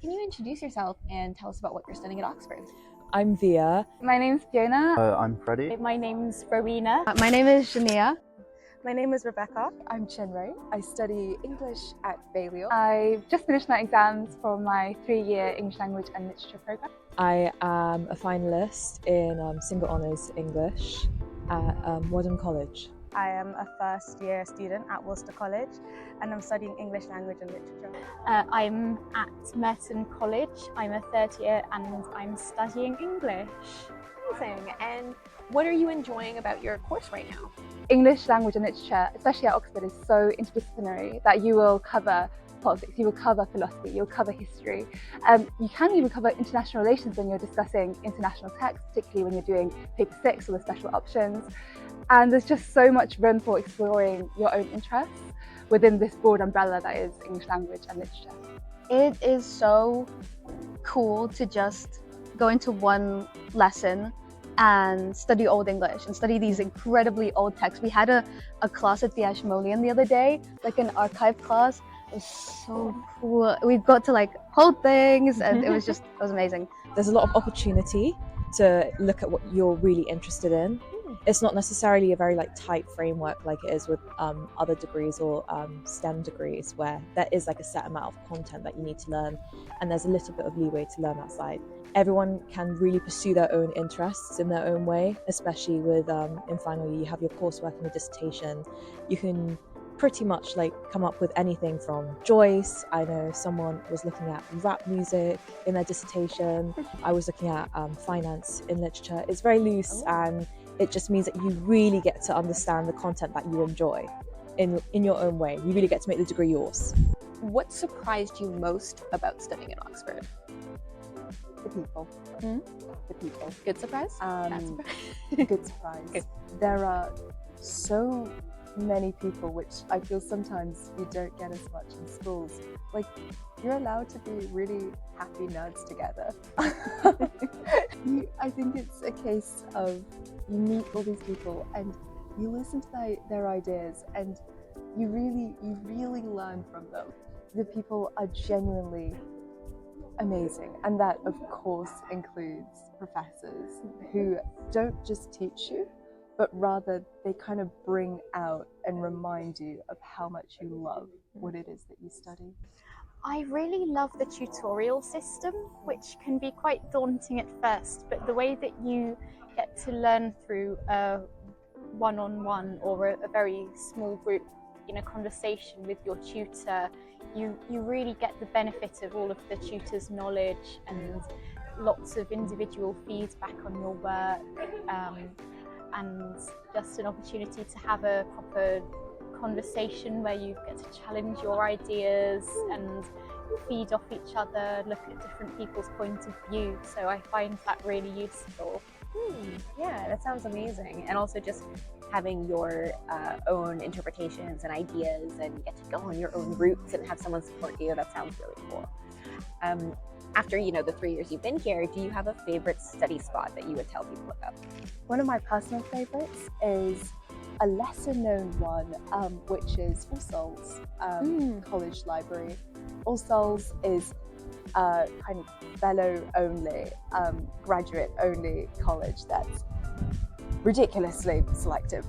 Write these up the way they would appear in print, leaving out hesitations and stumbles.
Can you introduce yourself and tell us about what you're studying at Oxford? I'm Via. My name's Fiona. I'm Freddie. My name's Rowena. My name is Shania. My name is Rebecca. I'm Chenray. I study English at Balliol. I've just finished my exams for my 3-year English language and literature program. I am a finalist in single honours English at Wadham College. I am a first-year student at Worcester College and I'm studying English language and literature. I'm at Merton College. I'm a third year and I'm studying English. Amazing. And what are you enjoying about your course right now? English language and literature, especially at Oxford, is so interdisciplinary that you will cover politics, you will cover philosophy, you'll cover history. You can even cover international relations when you're discussing international texts, particularly when you're doing paper 6 or the special options. And there's just so much room for exploring your own interests within this broad umbrella that is English language and literature. It is so cool to just go into one lesson and study Old English and study these incredibly old texts. We had a class at the Ashmolean the other day, like an archive class. It was so cool. We got to like hold things and it was amazing. There's a lot of opportunity to look at what you're really interested in. It's not necessarily a very tight framework like it is with other degrees or STEM degrees, where there is like a set amount of content that you need to learn and there's a little bit of leeway to learn outside. Everyone can really pursue their own interests in their own way, especially with in final year you have your coursework and your dissertation. You can pretty much come up with anything from Joyce. I know someone was looking at rap music in their dissertation. I was looking at finance in literature. It's very loose and it just means that you really get to understand the content that you enjoy in your own way. You really get to make the degree yours. What surprised you most about studying at Oxford? The people. The people. Good surprise? Bad surprise? Good surprise. There are so many people, which I feel sometimes you don't get as much in schools. You're allowed to be really happy nerds together. I think it's a case of you meet all these people and you listen to their ideas and you really learn from them. The people are genuinely amazing, and that of course includes professors who don't just teach you, but rather they kind of bring out and remind you of how much you love what it is that you study. I really love the tutorial system, which can be quite daunting at first, but the way that you get to learn through a one-on-one or a very small group in a conversation with your tutor, you really get the benefit of all of the tutor's knowledge and lots of individual feedback on your work, and just an opportunity to have a proper conversation where you get to challenge your ideas and feed off each other, look at different people's point of view. So I find that really useful. Yeah, that sounds amazing. And also just having your own interpretations and ideas and get to go on your own routes and have someone support you. That sounds really cool. After the 3 years you've been here, do you have a favorite study spot that you would tell people about? One of my personal favorites is a lesser known one, which is All Souls College Library. All Souls is a kind of fellow only, graduate only college that's ridiculously selective.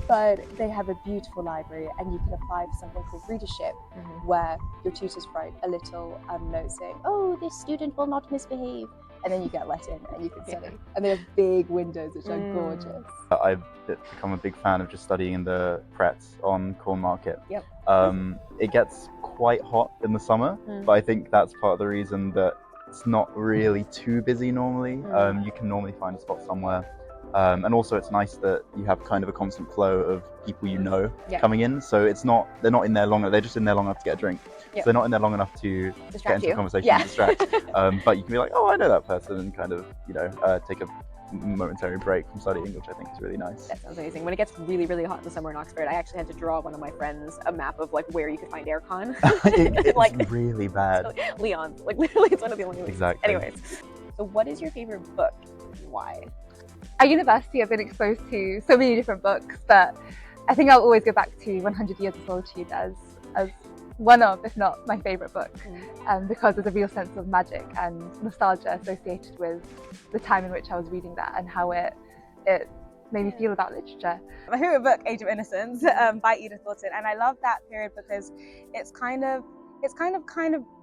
But they have a beautiful library and you can apply for something called readership, where your tutors write a little note saying, oh, this student will not misbehave, and then you get let in and you can study. And they have big windows which are gorgeous. I've become a big fan of just studying in the Pretz on Corn Market. Yep. It gets quite hot in the summer, but I think that's part of the reason that it's not really too busy normally. You can normally find a spot somewhere. And also it's nice that you have kind of a constant flow of people coming in, so they're not in there long enough, they're just in there long enough to get a drink. So they're not in there long enough to get into a conversation and distract. But you can be like, oh, I know that person, and kind of take a momentary break from studying, which I think is really nice. That sounds amazing. When it gets really, really hot in the summer in Oxford, I actually had to draw one of my friends a map of where you could find aircon. It's really bad. So, Leon's, literally it's one of the only ones. Exactly. Anyways, so what is your favorite book and why? At university, I've been exposed to so many different books, but I think I'll always go back to 100 Years of Solitude as one of, if not my favourite book, because there's a real sense of magic and nostalgia associated with the time in which I was reading that and how it made me feel about literature. My favourite book, Age of Innocence, by Edith Wharton, and I love that period because it's kind of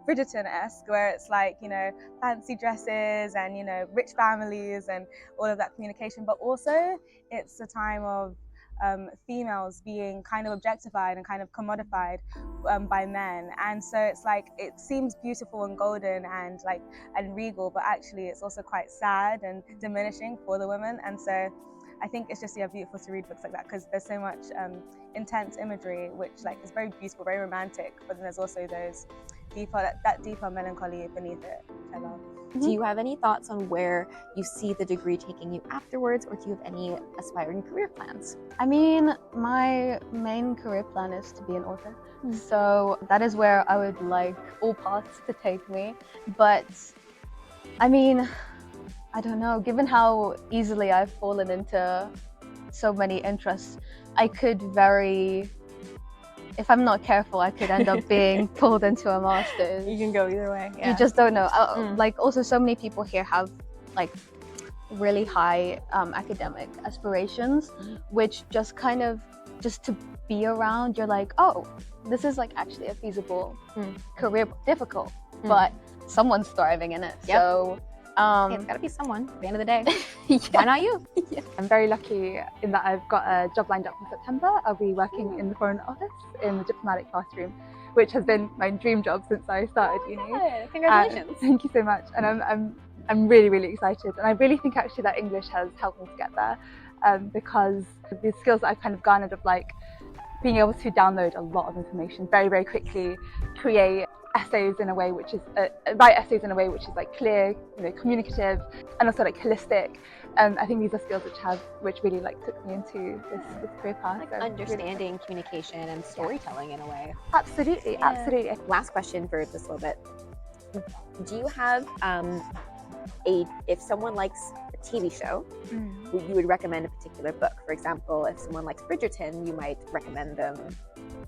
Bridgerton-esque, where it's like, you know, fancy dresses and, you know, rich families and all of that communication, but also it's a time of females being kind of objectified and kind of commodified by men, and so it's like it seems beautiful and golden and like and regal, but actually it's also quite sad and diminishing for the women. And so I think it's just beautiful to read books like that because there's so much intense imagery, which like is very beautiful, very romantic, but then there's also those deeper that deeper melancholy beneath it, which I love. Do you have any thoughts on where you see the degree taking you afterwards, or do you have any aspiring career plans? I mean, my main career plan is to be an author. So that is where I would like all paths to take me. But I mean, I don't know, given how easily I've fallen into so many interests, I could if I'm not careful, I could end up being pulled into a master's. You can go either way. Yeah. You just don't know. Like, also, so many people here have like really high academic aspirations, which just kind of to be around, you're like, oh, this is like actually a feasible career, difficult, but someone's thriving in it. Yep. So it's got to be someone at the end of the day. Why not you? I'm very lucky in that I've got a job lined up for September. I'll be working in the Foreign Office in the diplomatic classroom, which has been my dream job since I started uni. Yeah, congratulations. Thank you so much. And I'm really, really excited. And I really think actually that English has helped me to get there, because the skills that I've kind of garnered of like being able to download a lot of information very, very quickly, create essays in a way which is write essays in a way which is like clear, you know, communicative, and also like holistic. I think these are skills which really like took me into this career path. Like so understanding, really communication, and storytelling in a way. Absolutely, absolutely. Last question for this little bit. Do you have if someone likes a TV show, you would recommend a particular book? For example, if someone likes Bridgerton, you might recommend them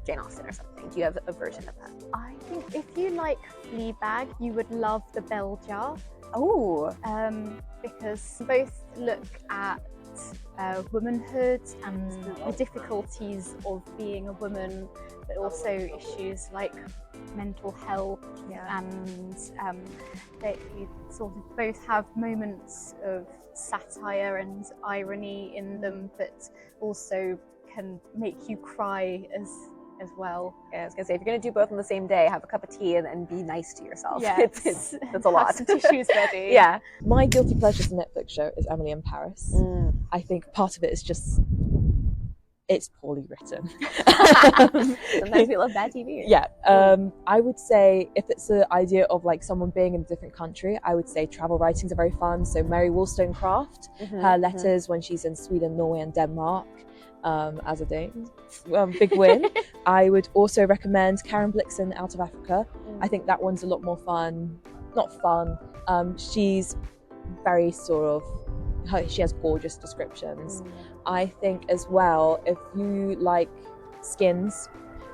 Jane Austen or something. Do you have a version of that? I think if you like Fleabag, you would love The Bell Jar. Oh, because both look at womanhood and the difficulties of being a woman, but also issues like mental health, and they sort of both have moments of satire and irony in them, but also can make you cry as well. Yeah, I was gonna say, if you're gonna do both on the same day, have a cup of tea and be nice to yourself. Yeah, it's a lot. Have some tissues ready. Yeah. My guilty pleasures Netflix show is Emily in Paris. I think part of it is just it's poorly written. Sometimes we love bad TV. Yeah. I would say if it's the idea of like someone being in a different country, I would say travel writings are very fun. So Mary Wollstonecraft, her letters when she's in Sweden, Norway, and Denmark. As a Dane, big win. I would also recommend Karen Blixen, Out of Africa. I think that one's a lot more fun. Not fun. She's very she has gorgeous descriptions. I think as well, if you like Skins,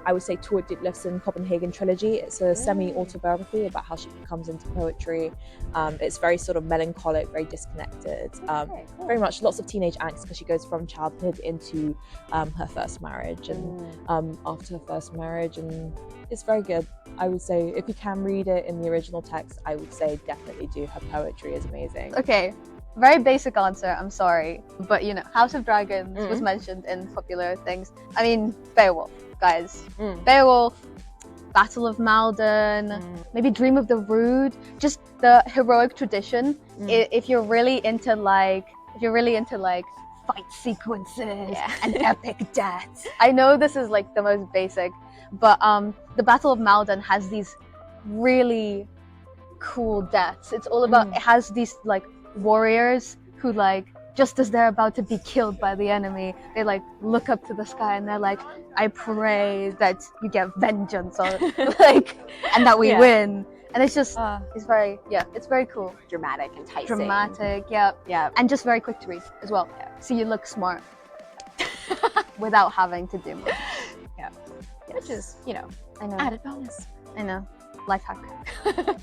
I would say Tord Ditlevsen Copenhagen Trilogy. It's a semi-autobiography about how she comes into poetry. It's very sort of melancholic, very disconnected. Cool. Very much lots of teenage angst because she goes from childhood into her first marriage and after her first marriage, and it's very good. I would say if you can read it in the original text, I would say definitely do. Her poetry is amazing. Okay, very basic answer, I'm sorry. But you know, House of Dragons was mentioned in popular things. I mean, Beowulf, guys. Beowulf, Battle of Malden, maybe Dream of the Rood, just the heroic tradition. If you're really into like fight sequences and epic deaths. I know this is like the most basic, but the Battle of Malden has these really cool deaths. It's all about, it has these like warriors who like, just as they're about to be killed by the enemy, they like look up to the sky and they're like, I pray that you get vengeance, or like, and that we win. And it's just, it's very cool. Dramatic, enticing. Dramatic, yeah. And just very quick to read as well. So you look smart without having to do much. Which is, you know, I know. Added bonus. I know. Life hack.